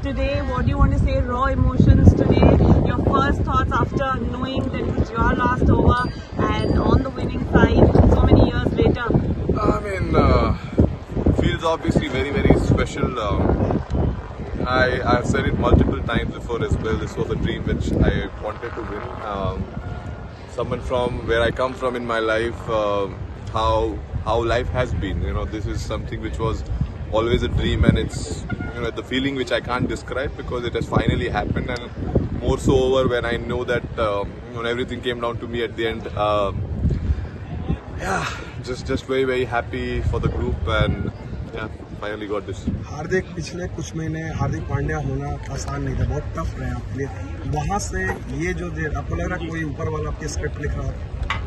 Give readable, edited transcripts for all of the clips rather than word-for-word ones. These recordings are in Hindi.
today. What do you want to say? Raw emotions today. Your first thoughts after knowing that it was your last over and on the winning side so many years later. I mean, feels obviously very, very special. I've said it multiple times before as well. This was a dream which I wanted to win. Someone from where I come from in my life, how life has been. You know, this is something which was always a dream, and it's, you know, the feeling which I can't describe because it has finally happened, and more so over when I know that when everything came down to me at the end. Yeah, just very, very happy for the group, and yeah, finally got this. हार्दिक पिछले कुछ महीने हार्दिक पांड्या होना आसान नहीं था, बहुत टफ रहे आपके लिए। वहाँ से ये जो देर आपको लग रहा है कोई ऊपर वाला आपके स्क्रिप्ट लिख रहा था?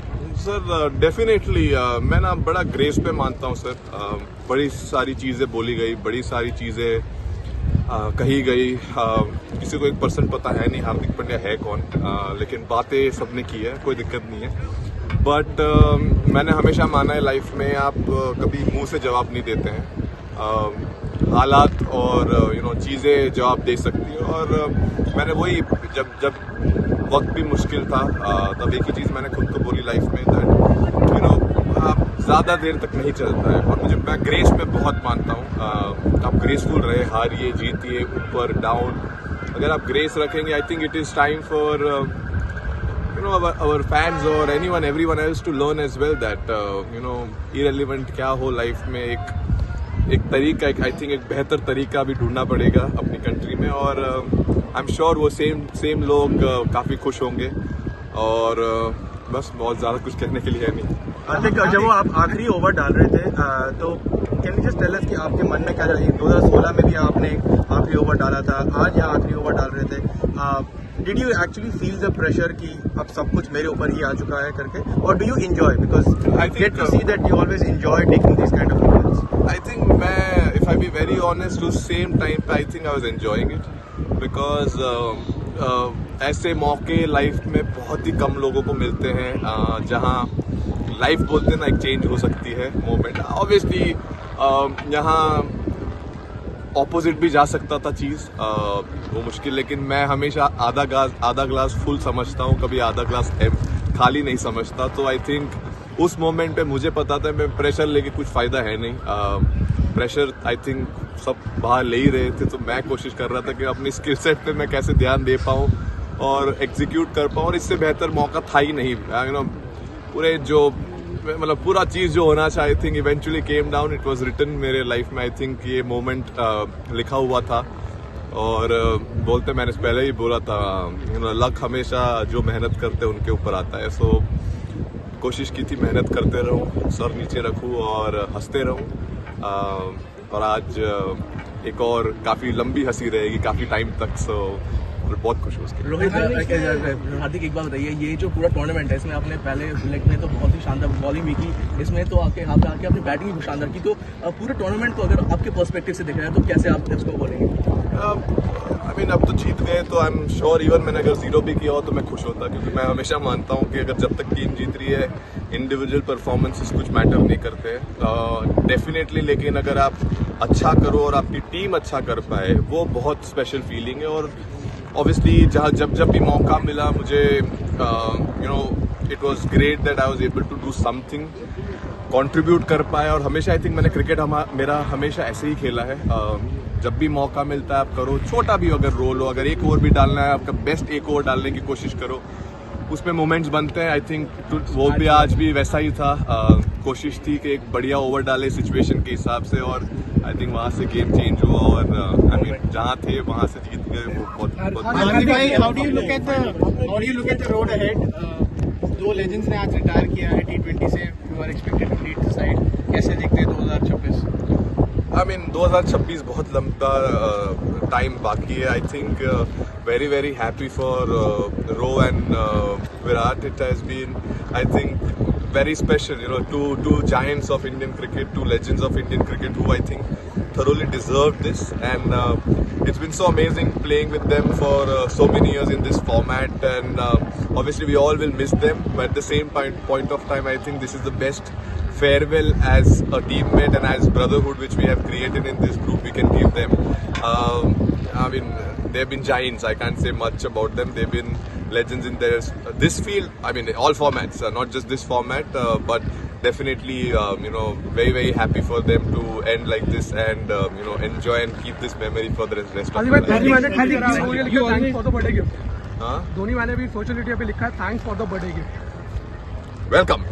सर डेफिनेटली मैं ना बड़ा ग्रेस पे मानता हूँ सर। बड़ी सारी चीज़ें बोली गई, बड़ी सारी चीज़ें कही गई। किसी को 1% पता है नहीं हार्दिक पांड्या है कौन, लेकिन बातें सबने की है, कोई दिक्कत नहीं है। बट मैंने हमेशा माना है लाइफ में आप कभी मुंह से जवाब नहीं देते हैं, हालात और चीज़ें जवाब दे सकती है। और मैंने वही जब वक्त भी मुश्किल था तब एक ही चीज़ मैंने खुद को बोली लाइफ में, दैट आप ज़्यादा देर तक नहीं चलता है। और मैं ग्रेस में बहुत मानता हूँ। आप ग्रेसफुल रहे, हारिए जीतिए, ऊपर डाउन, अगर आप ग्रेस रखेंगे I think it is time for our fans or everyone else to learn as well that irrelevant क्या हो लाइफ में, एक तरीका, आई थिंक एक बेहतर तरीका भी ढूंढना पड़ेगा अपनी कंट्री में। और आई एम श्योर वो सेम लोग काफ़ी खुश होंगे। और बस बहुत ज़्यादा कुछ कहने के लिए है नहीं। हार्दिक, जब वो आप आखिरी ओवर डाल रहे थे तो can you just tell us कि आपके मन में क्या चल रही है? 2016 में भी आपने आखिरी ओवर डाला था, आज यहाँ आखिरी ओवर डाल रहे थे। Did you actually feel the pressure कि अब सब कुछ मेरे ऊपर ही आ चुका है करके, or do you enjoy? Because I get to see that you always enjoy taking these kind of moments. I think if I be very honest, to same time I think I was enjoying it because ऐसे मौके लाइफ में बहुत ही कम लोगों को मिलते हैं जहाँ लाइफ बोलते हैं ना एक चेंज हो सकती है मोमेंट। ऑब्वियसली यहाँ ऑपोजिट भी जा सकता था चीज़, वो मुश्किल, लेकिन मैं हमेशा आधा ग्लास फुल समझता हूँ, कभी आधा ग्लास खाली नहीं समझता। तो आई थिंक उस मोमेंट पे मुझे पता था मैं प्रेशर लेके कुछ फ़ायदा है नहीं। प्रेशर आई थिंक सब बाहर ले ही रहे थे, तो मैं कोशिश कर रहा था कि अपनी स्किल सेट पे मैं कैसे ध्यान दे पाऊँ और एग्जीक्यूट कर पाऊँ, और इससे बेहतर मौका था ही नहीं। पूरे जो मतलब पूरा चीज़ जो होना चाहिए I think eventually came down, it was written मेरे लाइफ में। आई थिंक ये मोमेंट लिखा हुआ था। और बोलते मैंने पहले ही बोला था, लक हमेशा जो मेहनत करते हैं उनके ऊपर आता है। सो कोशिश की थी मेहनत करते रहूं, सर नीचे रखूं और हंसते रहूं। और आज एक और काफ़ी लंबी हंसी रहेगी काफ़ी टाइम तक। सो बहुत खुश हूँ उसके। रोहित, हार्दिक एक बात बताइए, ये जो पूरा टूर्नामेंट है इसमें आपने पहले लेग में तो बहुत ही शानदार बॉलिंग भी की, इसमें तो आपके हाथ आके आपने बैटिंग भी शानदार की। तो पूरे टूर्नामेंट को अगर आपके पर्सपेक्टिव से देख रहे हैं तो कैसे आप इसको बोलेंगे? आई मीन अब तो जीत गए तो आई एम श्योर इवन मैंने अगर 0 भी किया हो तो मैं खुश होता, क्योंकि मैं हमेशा मानता हूँ कि अगर जब तक टीम जीत रही है इंडिविजुअल परफॉर्मेंसेस कुछ मैटर नहीं करते डेफिनेटली। लेकिन अगर आप अच्छा करो और आपकी टीम अच्छा कर पाए, वो बहुत स्पेशल फीलिंग है। और ऑब्वियसली जब भी मौका मिला मुझे it was great that I was able to do something, contribute कर पाया। और हमेशा आई थिंक मैंने क्रिकेट मेरा हमेशा ऐसे ही खेला है, जब भी मौका मिलता है आप करो, छोटा भी अगर रोल हो, अगर एक ओवर भी डालना है आपका बेस्ट एक ओवर डालने की कोशिश करो, उसमें मोमेंट्स बनते हैं। आई थिंक वो भी आज भी वैसा ही था। कोशिश थी कि एक बढ़िया ओवर डाले सिचुएशन के हिसाब से, और आई थिंक वहाँ से गेम चेंज हुआ। और आई मीन जहाँ थे वहाँ से जीत गए, वो बहुत। How do you look at the road ahead? दो लेजेंड्स ने आज रिटायर किया है T20 से, you are expected to lead the side, कैसे देखते हैं 2026? आई मीन 2026 बहुत लंबा टाइम बाकी है। I think very very happy for Ro and Virat. It has been I think very special, two giants of Indian cricket, two legends of Indian cricket who I think thoroughly deserved this, and it's been so amazing playing with them for so many years in this format, and obviously we all will miss them, but at the same point of time I think this is the best farewell as a teammate and as brotherhood which we have created in this group we can give them. I mean, they've been giants. I can't say much about them. They've been legends in this field. I mean, all formats, not just this format, but definitely, very, very happy for them to end like this and, enjoy and keep this memory for the rest of their life. Thanks for the birthday gift Huh? Dhoni मैंने भी सोशल मीडिया पे लिखा है thanks for the birthday gift Welcome.